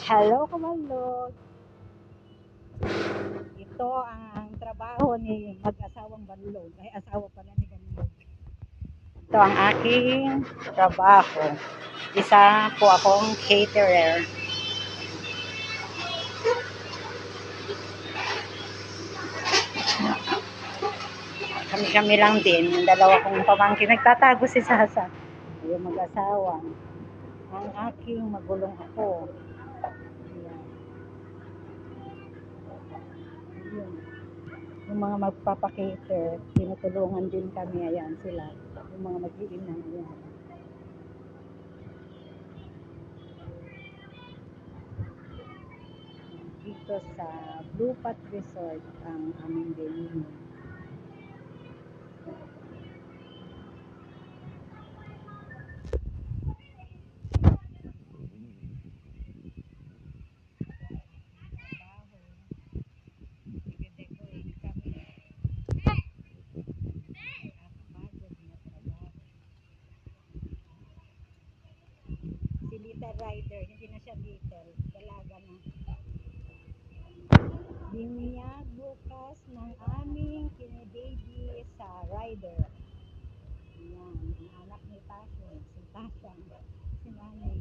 Hello, Kamalog. Ito ang trabaho ni mag-asawang Banlog. Ay, asawa pala ni Banlog. Ito ang aking trabaho. Isa po akong caterer. Kami-kami lang din. Yung dalawa kong pamangkin. Nagtatago si Sasa. Yung mag-asawa. Ang aking magulong ako. Ayan. Yun. Yung mga magpapakater, tinutulungan din kami. Ayan sila. Yung mga mag-iina. Ayan. Dito sa Blue Pat Resort ang aming venue. Si Little Rider, hindi na siya little, dalaga na. Binyag bukas ng aming kinibaby sa Rider. Ayan, ang anak ni Tasha, si Tasha, si Nanay.